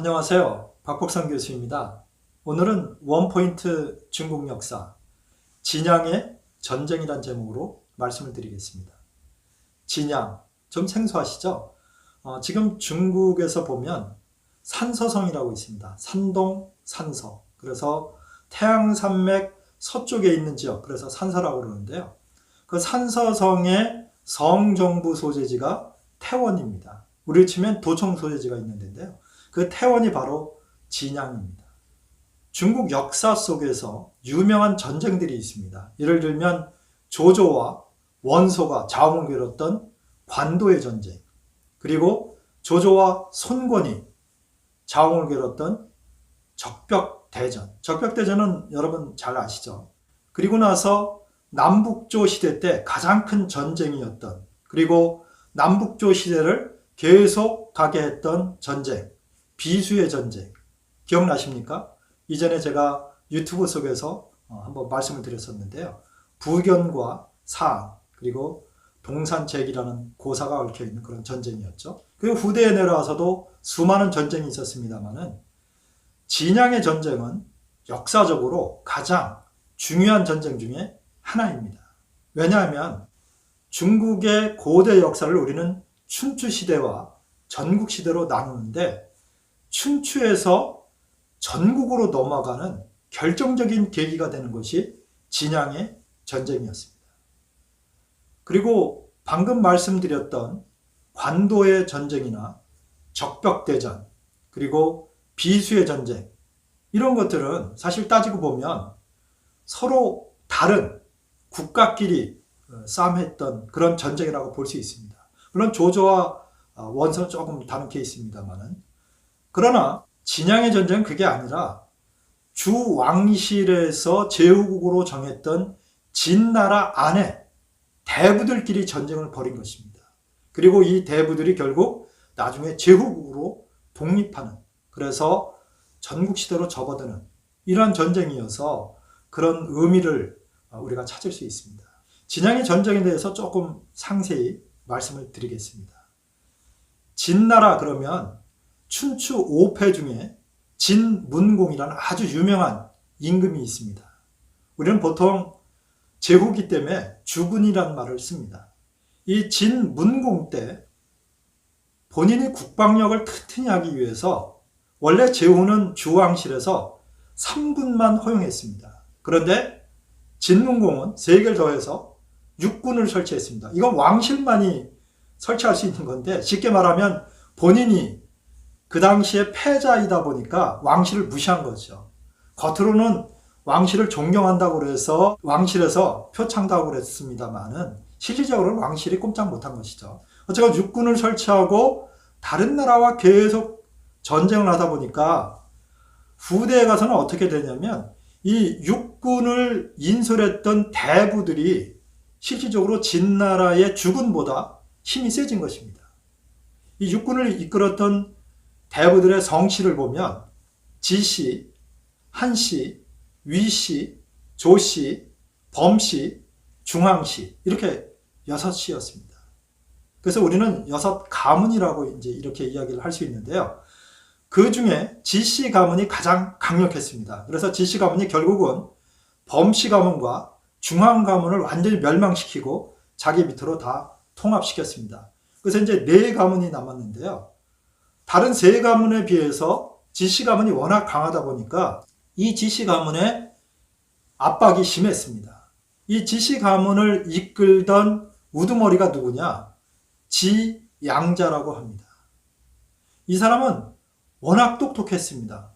안녕하세요. 박복선 교수입니다. 오늘은 원포인트 중국 역사, 진양의 전쟁이란 제목으로 말씀을 드리겠습니다. 진양, 좀 생소하시죠? 지금 중국에서 보면 산서성이라고 있습니다. 산동, 산서. 그래서 태양산맥 서쪽에 있는 지역, 그래서 산서라고 그러는데요. 그 산서성의 성정부 소재지가 태원입니다. 우리를 치면 도청 소재지가 있는 데인데요. 그 태원이 바로 진양입니다. 중국 역사 속에서 유명한 전쟁들이 있습니다. 예를 들면 조조와 원소가 자웅을 겨뤘던 관도의 전쟁, 그리고 조조와 손권이 자웅을 겨뤘던 적벽대전. 적벽대전은 여러분 잘 아시죠? 그리고 나서 남북조 시대 때 가장 큰 전쟁이었던, 그리고 남북조 시대를 계속 가게 했던 전쟁, 비수의 전쟁 기억나십니까? 이전에 제가 유튜브 속에서 한번 말씀을 드렸었는데요. 부견과 사안, 그리고 동산제기라는 고사가 얽혀있는 그런 전쟁이었죠. 그리고 후대에 내려와서도 수많은 전쟁이 있었습니다만은 진양의 전쟁은 역사적으로 가장 중요한 전쟁 중에 하나입니다. 왜냐하면 중국의 고대 역사를 우리는 춘추시대와 전국시대로 나누는데 춘추에서 전국으로 넘어가는 결정적인 계기가 되는 것이 진양의 전쟁이었습니다. 그리고 방금 말씀드렸던 관도의 전쟁이나 적벽대전, 그리고 비수의 전쟁, 이런 것들은 사실 따지고 보면 서로 다른 국가끼리 싸움했던 그런 전쟁이라고 볼 수 있습니다. 물론 조조와 원소는 조금 다른 케이스입니다만은, 그러나 진양의 전쟁은 그게 아니라 주왕실에서 제후국으로 정했던 진나라 안에 대부들끼리 전쟁을 벌인 것입니다. 그리고 이 대부들이 결국 나중에 제후국으로 독립하는, 그래서 전국시대로 접어드는 이러한 전쟁이어서 그런 의미를 우리가 찾을 수 있습니다. 진양의 전쟁에 대해서 조금 상세히 말씀을 드리겠습니다. 진나라 그러면 춘추 5패 중에 진문공이라는 아주 유명한 임금이 있습니다. 우리는 보통 제후기 때문에 주군이라는 말을 씁니다. 이 진문공 때 본인이 국방력을 튼튼히 하기 위해서 원래 제후는 주왕실에서 3군만 허용했습니다. 그런데 진문공은 3개를 더해서 6군을 설치했습니다. 이건 왕실만이 설치할 수 있는 건데, 쉽게 말하면 본인이 그 당시에 패자이다 보니까 왕실을 무시한 거죠. 겉으로는 왕실을 존경한다고 해서 왕실에서 표창도 하고 그랬습니다만은 실질적으로는 왕실이 꼼짝 못한 것이죠. 어쨌건 육군을 설치하고 다른 나라와 계속 전쟁을 하다 보니까 후대에 가서는 어떻게 되냐면 이 육군을 인솔했던 대부들이 실질적으로 진나라의 주군보다 힘이 세진 것입니다. 이 육군을 이끌었던 대부들의 성씨를 보면 지씨, 한씨, 위씨, 조씨, 범씨, 중앙씨, 이렇게 6씨였습니다. 그래서 우리는 6가문이라고 이제 이렇게 이야기를 할 수 있는데요. 그 중에 지씨 가문이 가장 강력했습니다. 그래서 지씨 가문이 결국은 범씨 가문과 중앙 가문을 완전히 멸망시키고 자기 밑으로 다 통합시켰습니다. 그래서 이제 4가문이 남았는데요. 다른 3가문에 비해서 지씨 가문이 워낙 강하다 보니까 이 지씨 가문의 압박이 심했습니다. 이 지씨 가문을 이끌던 우두머리가 누구냐? 지양자라고 합니다. 이 사람은 워낙 똑똑했습니다.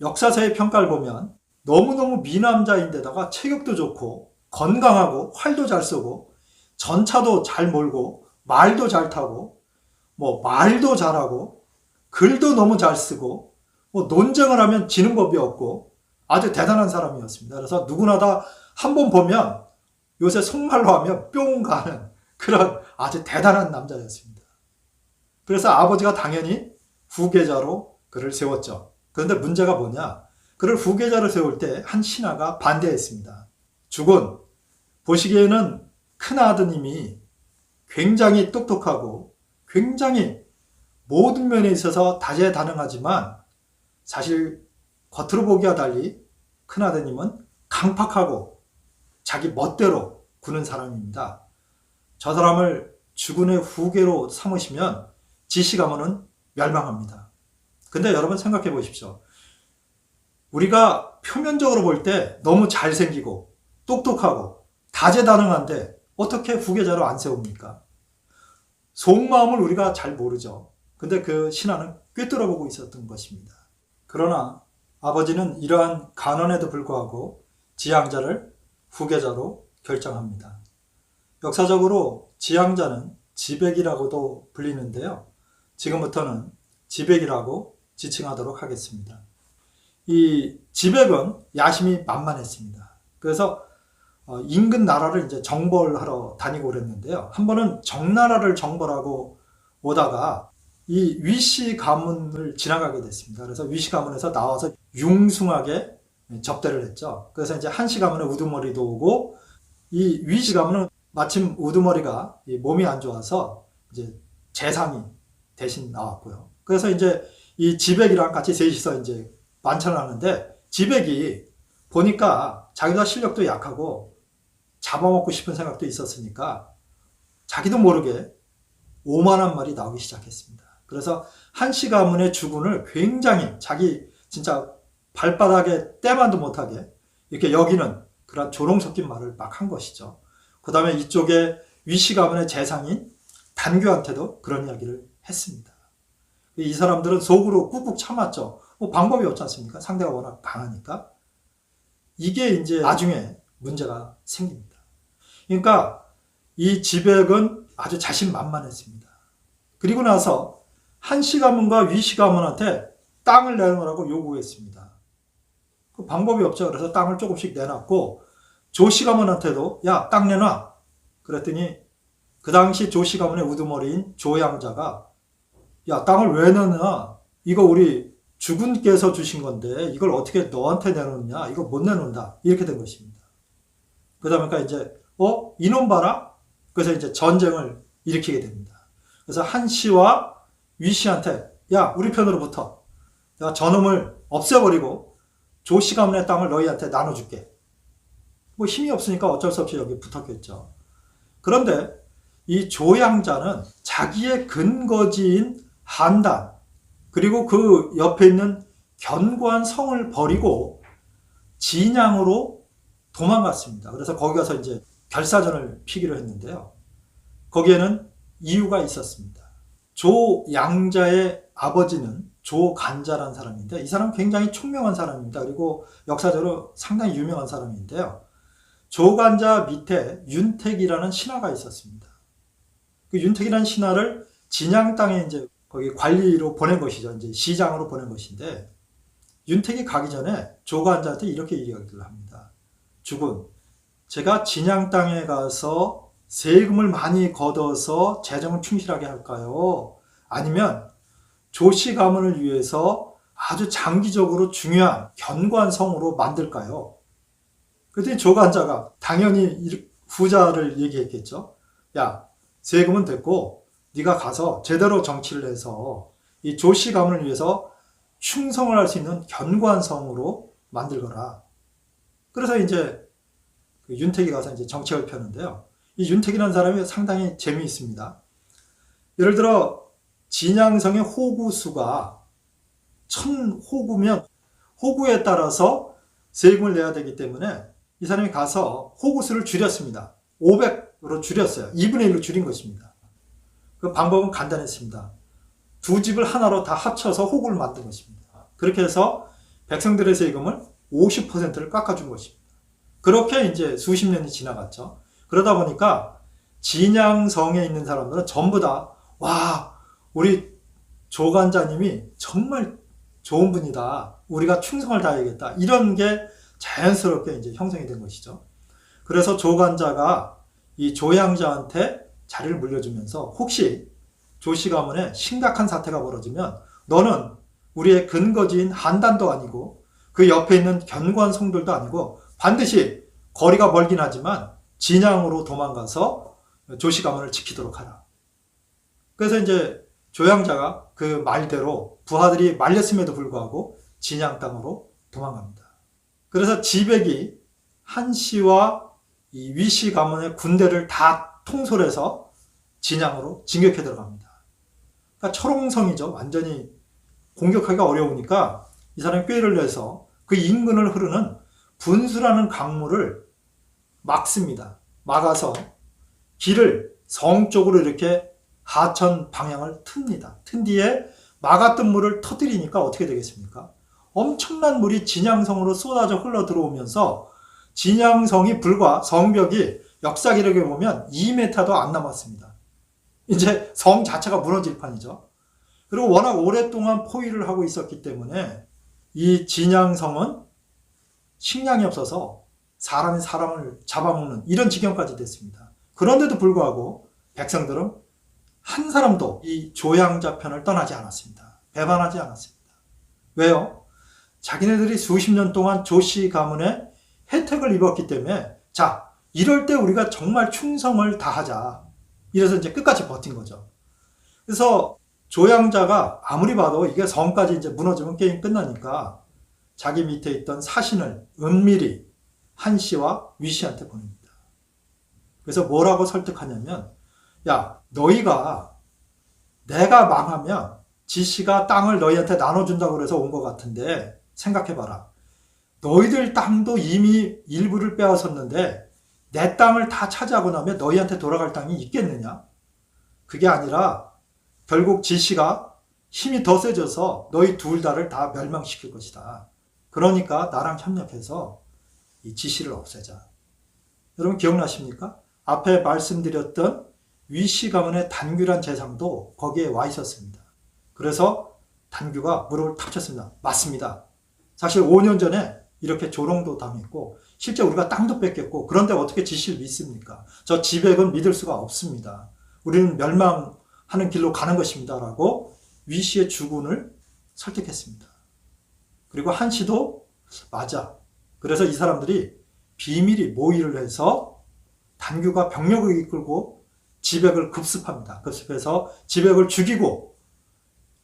역사서의 평가를 보면 너무너무 미남자인데다가 체격도 좋고 건강하고 활도 잘 쏘고 전차도 잘 몰고 말도 잘 타고 말도 잘하고 글도 너무 잘 쓰고 논쟁을 하면 지는 법이 없고 아주 대단한 사람이었습니다. 그래서 누구나 다 한 번 보면 요새 속말로 하면 뿅 가는 그런 아주 대단한 남자였습니다. 그래서 아버지가 당연히 후계자로 그를 세웠죠. 그런데 문제가 뭐냐? 그를 후계자로 세울 때 한 신하가 반대했습니다. 주군, 보시기에는 큰 아드님이 굉장히 똑똑하고 굉장히 모든 면에 있어서 다재다능하지만 사실 겉으로 보기와 달리 큰아드님은 강팍하고 자기 멋대로 구는 사람입니다. 저 사람을 주군의 후계로 삼으시면 지시 가문은 멸망합니다. 근데 여러분 생각해 보십시오. 우리가 표면적으로 볼 때 너무 잘생기고 똑똑하고 다재다능한데 어떻게 후계자로 안 세웁니까? 속마음을 우리가 잘 모르죠. 근데 그 신하는 꿰뚫어보고 있었던 것입니다. 그러나 아버지는 이러한 간언에도 불구하고 지향자를 후계자로 결정합니다. 역사적으로 지향자는 지백이라고도 불리는데요. 지금부터는 지백이라고 지칭하도록 하겠습니다. 이 지백은 야심이 만만했습니다. 그래서 인근 나라를 이제 정벌하러 다니고 그랬는데요. 한 번은 정나라를 정벌하고 오다가 이 위시 가문을 지나가게 됐습니다. 그래서 위시 가문에서 나와서 융숭하게 접대를 했죠. 그래서 이제 한시 가문의 우두머리도 오고, 이 위시 가문은 마침 우두머리가 몸이 안 좋아서 이제 재상이 대신 나왔고요. 그래서 이제 이 지백이랑 같이 셋이서 이제 만찬을 하는데, 지백이 보니까 자기가 실력도 약하고 잡아먹고 싶은 생각도 있었으니까 자기도 모르게 오만한 말이 나오기 시작했습니다. 그래서 한시 가문의 주군을 굉장히 자기 진짜 발바닥에 때만도 못하게 이렇게 여기는 그런 조롱 섞인 말을 막 한 것이죠. 그 다음에 이쪽에 위시 가문의 재상인 단교한테도 그런 이야기를 했습니다. 이 사람들은 속으로 꾹꾹 참았죠. 뭐 방법이 없지 않습니까? 상대가 워낙 강하니까. 이게 이제 나중에 문제가 생깁니다. 그러니까 이 지백은 아주 자신만만했습니다. 그리고 나서 한시 가문과 위시 가문한테 땅을 내놓으라고 요구했습니다. 그 방법이 없죠. 그래서 땅을 조금씩 내놨고, 조시 가문한테도 야, 땅 내놔. 그랬더니 그 당시 조시 가문의 우두머리인 조양자가 야, 땅을 왜 내놔? 이거 우리 주군께서 주신 건데 이걸 어떻게 너한테 내놓느냐? 이거 못 내놓는다. 이렇게 된 것입니다. 그러다 보니까 이제 이놈 봐라? 그래서 이제 전쟁을 일으키게 됩니다. 그래서 한시와 위시한테 야, 우리 편으로 붙어. 내가 저놈을 없애버리고 조시 가문의 땅을 너희한테 나눠줄게. 뭐 힘이 없으니까 어쩔 수 없이 여기 붙었겠죠. 그런데 이 조양자는 자기의 근거지인 한단, 그리고 그 옆에 있는 견고한 성을 버리고 진양으로 도망갔습니다. 그래서 거기 가서 이제 결사전을 피기로 했는데요. 거기에는 이유가 있었습니다. 조양자의 아버지는 조간자라는 사람인데, 이 사람은 굉장히 총명한 사람입니다. 그리고 역사적으로 상당히 유명한 사람인데요. 조간자 밑에 윤택이라는 신하가 있었습니다. 그 윤택이라는 신하를 진양 땅에 이제 거기 관리로 보낸 것이죠. 이제 시장으로 보낸 것인데, 윤택이 가기 전에 조간자한테 이렇게 이야기를 합니다. 주군, 제가 진양 땅에 가서 세금을 많이 걷어서 재정을 충실하게 할까요? 아니면 조시 가문을 위해서 아주 장기적으로 중요한 견고한 성으로 만들까요? 그랬더니 조간자가 당연히 후자를 얘기했겠죠. 야, 세금은 됐고 네가 가서 제대로 정치를 해서 이 조시 가문을 위해서 충성을 할 수 있는 견고한 성으로 만들거라. 그래서 이제 윤택이 가서 이제 정책을 펴는데요. 이 윤택이라는 사람이 상당히 재미있습니다. 예를 들어 진양성의 호구 수가 1000호구면 호구에 따라서 세금을 내야 되기 때문에 이 사람이 가서 호구 수를 줄였습니다. 500으로 줄였어요. 2분의 1로 줄인 것입니다. 그 방법은 간단했습니다. 두 집을 하나로 다 합쳐서 호구를 만든 것입니다. 그렇게 해서 백성들의 세금을 50%를 깎아준 것입니다. 그렇게 이제 수십 년이 지나갔죠. 그러다 보니까 진양성에 있는 사람들은 전부 다 와, 우리 조간자님이 정말 좋은 분이다. 우리가 충성을 다해야겠다. 이런 게 자연스럽게 이제 형성이 된 것이죠. 그래서 조간자가 이 조양자한테 자리를 물려주면서 혹시 조시 가문에 심각한 사태가 벌어지면 너는 우리의 근거지인 한단도 아니고 그 옆에 있는 견고한 성들도 아니고 반드시 거리가 멀긴 하지만 진양으로 도망가서 조시 가문을 지키도록 하라. 그래서 이제 조양자가 그 말대로 부하들이 말렸음에도 불구하고 진양 땅으로 도망갑니다. 그래서 지백이 한씨와 이 위씨 가문의 군대를 다 통솔해서 진양으로 진격해 들어갑니다. 그러니까 철옹성이죠. 완전히 공격하기가 어려우니까 이 사람이 꾀를 내서 그 인근을 흐르는 분수라는 강물을 막습니다. 막아서 길을 성 쪽으로 이렇게 하천 방향을 틉니다. 튼 뒤에 막았던 물을 터뜨리니까 어떻게 되겠습니까? 엄청난 물이 진양성으로 쏟아져 흘러 들어오면서 진양성이 불과 성벽이 역사 기록에 보면 2m도 안 남았습니다. 이제 성 자체가 무너질 판이죠. 그리고 워낙 오랫동안 포위를 하고 있었기 때문에 이 진양성은 식량이 없어서 사람이 사람을 잡아먹는 이런 지경까지 됐습니다. 그런데도 불구하고 백성들은 한 사람도 이 조양자 편을 떠나지 않았습니다. 배반하지 않았습니다. 왜요? 자기네들이 수십 년 동안 조씨 가문의 혜택을 입었기 때문에 자, 이럴 때 우리가 정말 충성을 다하자. 이래서 이제 끝까지 버틴 거죠. 그래서 조양자가 아무리 봐도 이게 성까지 이제 무너지면 게임 끝나니까 자기 밑에 있던 사신을 은밀히 한씨와 위씨한테 보냅니다. 그래서 뭐라고 설득하냐면 야, 너희가 내가 망하면 지씨가 땅을 너희한테 나눠준다고 그래서 온 것 같은데 생각해봐라. 너희들 땅도 이미 일부를 빼앗았는데 내 땅을 다 차지하고 나면 너희한테 돌아갈 땅이 있겠느냐? 그게 아니라 결국 지씨가 힘이 더 세져서 너희 둘 다를 다 멸망시킬 것이다. 그러니까 나랑 협력해서 이 지씨를 없애자. 여러분 기억나십니까? 앞에 말씀드렸던 위씨 가문의 단규란 재상도 거기에 와 있었습니다. 그래서 단규가 무릎을 탁 쳤습니다. 맞습니다. 사실 5년 전에 이렇게 조롱도 당했고 실제 우리가 땅도 뺏겼고 그런데 어떻게 지씨를 믿습니까? 저 지백은 믿을 수가 없습니다. 우리는 멸망하는 길로 가는 것입니다. 라고 위씨의 주군을 설득했습니다. 그리고 한씨도 맞아. 그래서 이 사람들이 비밀히 모의를 해서 단규가 병력을 이끌고 지백을 급습합니다. 급습해서 지백을 죽이고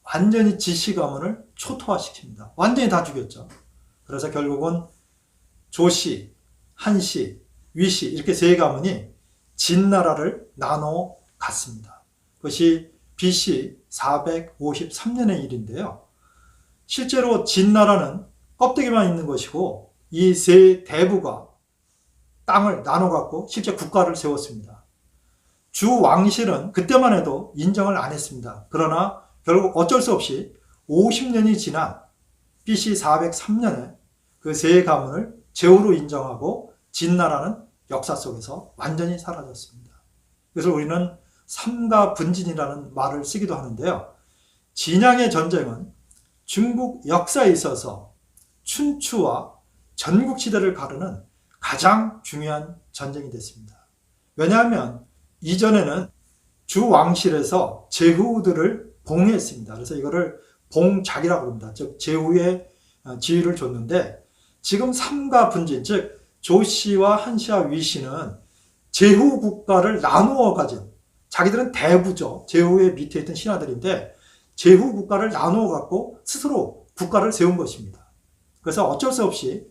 완전히 지씨 가문을 초토화시킵니다. 완전히 다 죽였죠. 그래서 결국은 조씨, 한씨, 위씨 이렇게 세 가문이 진나라를 나눠 갔습니다. 그것이 BC 453년의 일인데요. 실제로 진나라는 껍데기만 있는 것이고 이 세 대부가 땅을 나눠 갖고 실제 국가를 세웠습니다. 주 왕실은 그때만 해도 인정을 안 했습니다. 그러나 결국 어쩔 수 없이 50년이 지난 BC 403년에 그 세 가문을 제후로 인정하고 진나라는 역사 속에서 완전히 사라졌습니다. 그래서 우리는 삼가분진이라는 말을 쓰기도 하는데요. 진양의 전쟁은 중국 역사에 있어서 춘추와 전국시대를 가르는 가장 중요한 전쟁이 됐습니다. 왜냐하면 이전에는 주 왕실에서 제후들을 봉했습니다. 그래서 이거를 봉작이라고 합니다. 즉 제후의 지위를 줬는데 지금 삼가분진, 즉 조씨와 한씨와 위씨는 제후 국가를 나누어 가진 자기들은 대부죠. 제후의 밑에 있던 신하들인데 제후 국가를 나누어 갖고 스스로 국가를 세운 것입니다. 그래서 어쩔 수 없이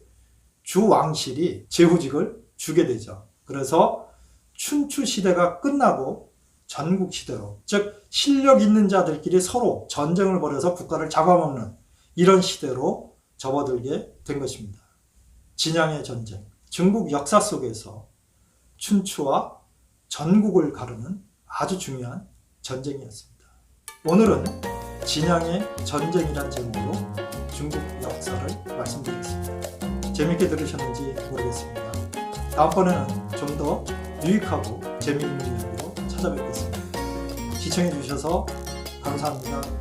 주 왕실이 제후직을 주게 되죠. 그래서 춘추 시대가 끝나고 전국 시대로, 즉 실력 있는 자들끼리 서로 전쟁을 벌여서 국가를 잡아먹는 이런 시대로 접어들게 된 것입니다. 진양의 전쟁, 중국 역사 속에서 춘추와 전국을 가르는 아주 중요한 전쟁이었습니다. 오늘은 진양의 전쟁이라는 제목으로 중국 역사를 말씀드렸습니다. 재밌게 들으셨는지 모르겠습니다. 다음번에는 좀 더 유익하고 재미있는 이야기로 찾아뵙겠습니다. 시청해 주셔서 감사합니다.